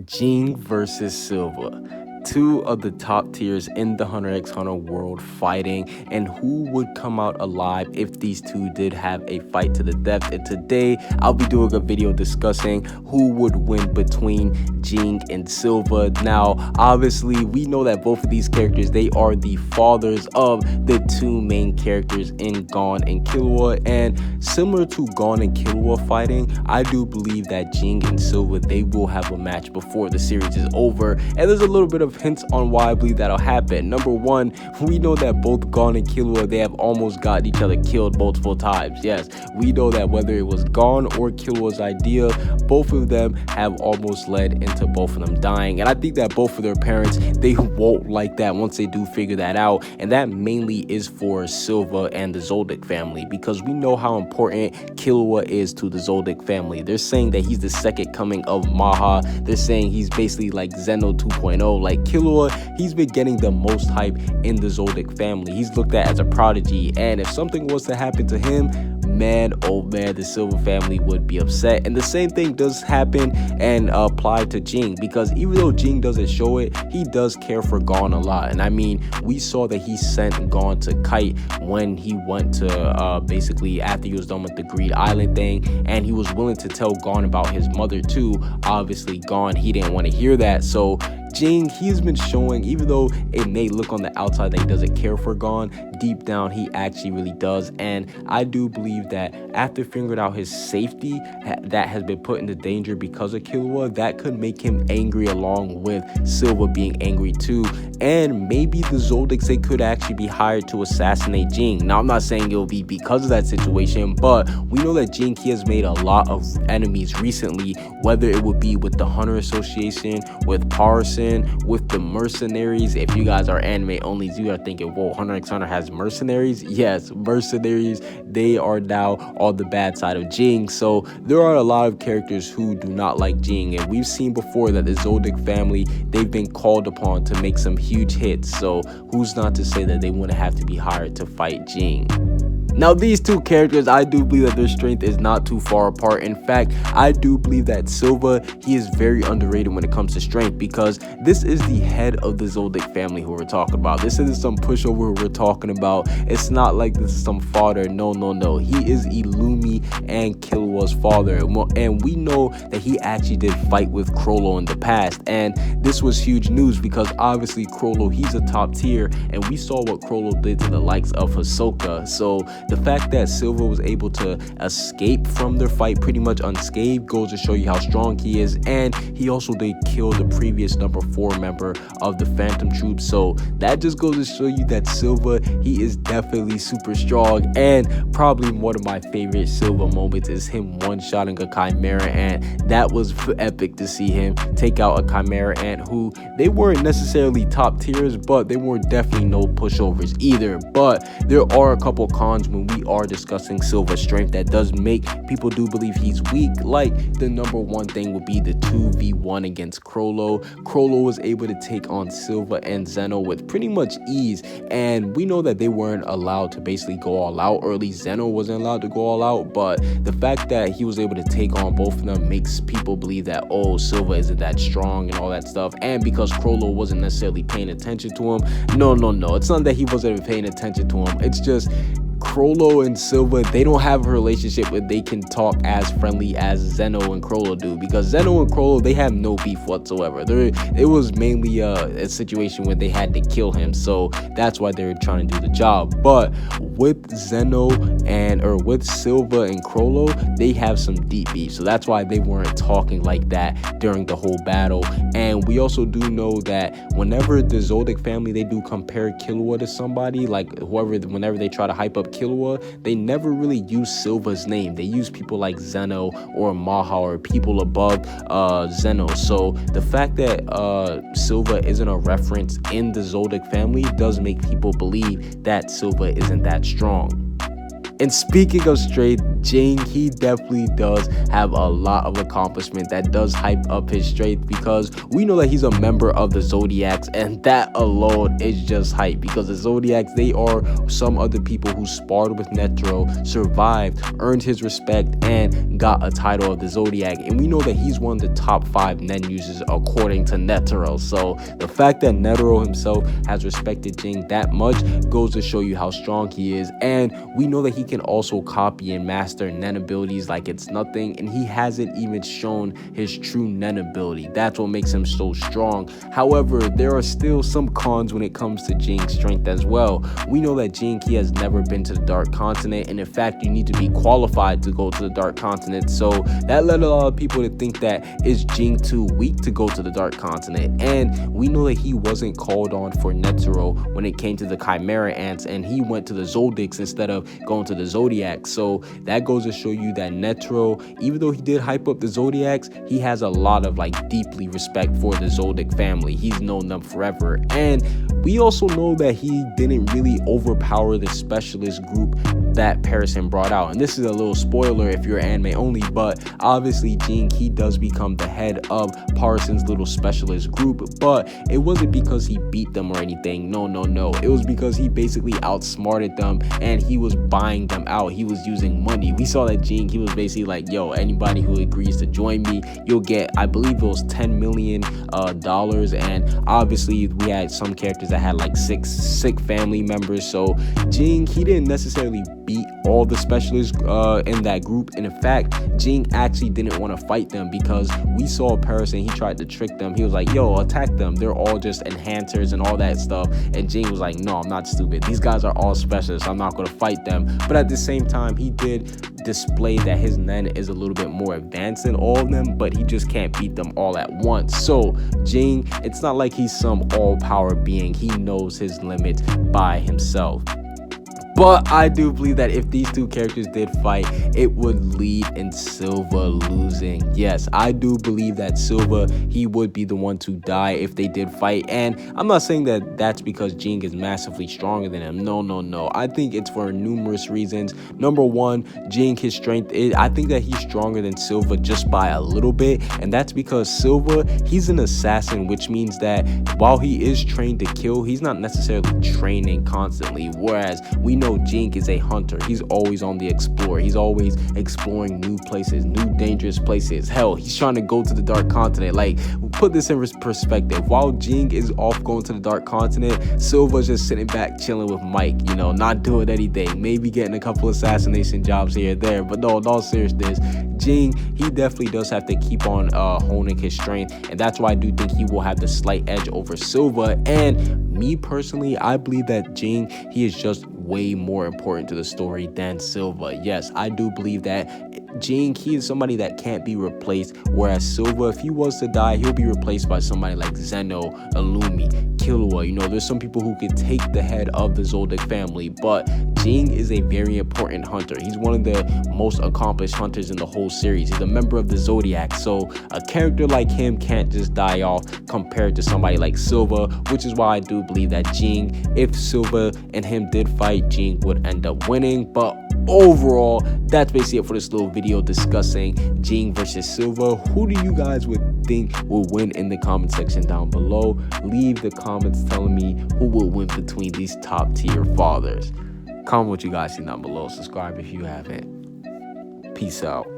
Ging versus Silva. Two of the top tiers in the Hunter x Hunter world fighting, and who would come out alive if these two did have a fight to the death. And today I'll be doing a video discussing who would win between Ging and Silva. Now, obviously, we know that both of these characters, they are the fathers of the two main characters in Gon and Killua, and similar to Gon and Killua fighting, I do believe that Ging and Silva, they will have a match before the series is over, and there's a little bit of hints on why I believe that'll happen. Number one, we know that both Gon and Killua, they have almost gotten each other killed multiple times. Yes, we know that whether it was Gon or Killua's idea, both of them have almost led into both of them dying, and I think that both of their parents, they won't like that once they do figure that out, and that mainly is for Silva and the Zoldyck family, because we know how important Killua is to the Zoldyck family. They're saying that he's the second coming of Maha. They're saying he's basically like Zeno 2.0. Like Killua, he's been getting the most hype in the Zoldyck family. He's looked at as a prodigy, and if something was to happen to him, man, oh man, the Silva family would be upset. And the same thing does happen and apply to Ging, because even though Ging doesn't show it, he does care for Gon a lot. And I mean, we saw that he sent Gon to Kite when he went to basically after he was done with the Greed Island thing, and he was willing to tell Gon about his mother too. Obviously, Gon, he didn't want to hear that. So Ging, he's been showing, even though it may look on the outside that he doesn't care for Gon, deep down he actually really does. And I do believe that after figuring out his safety that has been put into danger because of Killua, that could make him angry, along with Silva being angry too. And maybe the Zoldycks, they could actually be hired to assassinate Ging. Now, I'm not saying it'll be because of that situation, but we know that Ging, he has made a lot of enemies recently, whether it would be with the Hunter Association, with Parson, with the mercenaries. If you guys are anime onlys, you are thinking, whoa, Hunter x Hunter has mercenaries? Yes, mercenaries, they are now on the bad side of Ging. So there are a lot of characters who do not like Ging, and we've seen before that the Zoldyck family, they've been called upon to make some huge hits. So who's not to say that they wouldn't have to be hired to fight Ging? Now, these two characters, I do believe that their strength is not too far apart. In fact, I do believe that Silva, he is very underrated when it comes to strength, because this is the head of the Zoldyck family who we're talking about. This isn't some pushover who we're talking about. It's not like this is some fodder. No, no, no. He is Illumi and Killua's father. And we know that he actually did fight with Crollo in the past. And this was huge news because obviously Crollo, he's a top tier. And we saw what Crollo did to the likes of Hisoka. So the fact that Silva was able to escape from their fight pretty much unscathed goes to show you how strong he is. And he also did kill the previous number 4 member of the Phantom Troop. So that just goes to show you that Silva, he is definitely super strong. And probably one of my favorite Silva moments is him one-shotting a Chimera Ant. That was epic to see him take out a Chimera Ant who, they weren't necessarily top tiers, but they were definitely no pushovers either. But there are a couple cons when we are discussing Silva's strength that does make people do believe he's weak. Like, the number one thing would be the 2v1 against Crollo. Crollo was able to take on Silva and Zeno with pretty much ease, and we know that they weren't allowed to basically go all out, or at least Zeno wasn't allowed to go all out. But the fact that he was able to take on both of them makes people believe that, oh, Silva isn't that strong and all that stuff. And because Crollo wasn't necessarily paying attention to him, no, it's not that he wasn't paying attention to him, it's just Crollo and Silva, they don't have a relationship where they can talk as friendly as Zeno and Crollo do, because Zeno and Crollo, they have no beef whatsoever. It was mainly a situation where they had to kill him, so that's why they were trying to do the job. But with with Silva and Crollo, they have some deep beef, so that's why they weren't talking like that during the whole battle. And we also do know that whenever the Zoldyck family, they do compare Killua to somebody, like whenever they try to hype up Killua, they never really use Silva's name. They use people like Zeno or Maha or people above Zeno. So the fact that Silva isn't a reference in the Zoldyck family does make people believe that Silva isn't that strong. And speaking of strength, Ging, he definitely does have a lot of accomplishment that does hype up his strength, because we know that he's a member of the Zodiacs, and that alone is just hype, because the Zodiacs, they are some of the people who sparred with Netero, survived, earned his respect, and got a title of the Zodiac. And we know that he's one of the top 5 Nen users according to Netero. So the fact that Netero himself has respected Ging that much goes to show you how strong he is. And we know that he can also copy and master Nen abilities like it's nothing, and he hasn't even shown his true Nen ability. That's what makes him so strong. However, there are still some cons when it comes to Jing's strength as well. We know that Ging, he has never been to the Dark Continent, and in fact, you need to be qualified to go to the Dark Continent. So that led a lot of people to think that, is Ging too weak to go to the Dark Continent? And we know that he wasn't called on for Netero when it came to the Chimera Ants, and he went to the Zoldicks instead of going to the Zodiacs. So that goes to show you that Netero, even though he did hype up the Zodiacs, he has a lot of deeply respect for the Zoldyck family. He's known them forever. And we also know that he didn't really overpower the specialist group that Parison brought out. And this is a little spoiler if you're anime only, but obviously Ging, he does become the head of Parison's little specialist group, but it wasn't because he beat them or anything. No. It was because he basically outsmarted them, and he was buying them out. He was using money. We saw that Ging, he was basically like, yo, anybody who agrees to join me, you'll get, I believe it was $10 million. And obviously we had some characters that had like 6 sick family members. So Ging, he didn't necessarily beat all the specialists in that group. And in fact, Ging actually didn't want to fight them, because we saw Parison, he tried to trick them. He was like, yo, attack them, they're all just enhancers and all that stuff. And Ging was like, no, I'm not stupid, these guys are all specialists, I'm not going to fight them. But at the same time, he did display that his Nen is a little bit more advanced than all of them, but he just can't beat them all at once. So Ging, it's not like he's some all-power being. He knows his limit by himself. But I do believe that if these two characters did fight, it would lead in Silva losing. Yes, I do believe that Silva, he would be the one to die if they did fight. And I'm not saying that that's because Ging is massively stronger than him. No. I think it's for numerous reasons. Number one, Ging, his strength is, I think that he's stronger than Silva just by a little bit. And that's because Silva, he's an assassin, which means that while he is trained to kill, he's not necessarily training constantly. Whereas we know Ging is a hunter. He's always on the explore. He's always exploring new places, new dangerous places. Hell, he's trying to go to the Dark Continent. Like, put this in perspective. While Ging is off going to the Dark Continent, Silva's just sitting back chilling with Mike, you know, not doing anything. Maybe getting a couple assassination jobs here or there. But no, in all seriousness, Ging, he definitely does have to keep on honing his strength. And that's why I do think he will have the slight edge over Silva. And me personally, I believe that Ging, he is just way more important to the story than Silva. Yes, I do believe that Ging, he is somebody that can't be replaced, whereas Silva, if he was to die, he'll be replaced by somebody like Zeno, Illumi, Killua. You know, there's some people who could take the head of the Zoldyck family, but Ging is a very important hunter. He's one of the most accomplished hunters in the whole series. He's a member of the Zodiac, so a character like him can't just die off compared to somebody like Silva, which is why I do believe that Ging, if Silva and him did fight, Ging would end up winning. But overall, that's basically it for this little video discussing Ging versus Silva. Who do you guys would think will win in the comment section down below? Leave the comments telling me who will win between these top tier fathers. Comment what you guys see down below. Subscribe if you haven't. Peace out.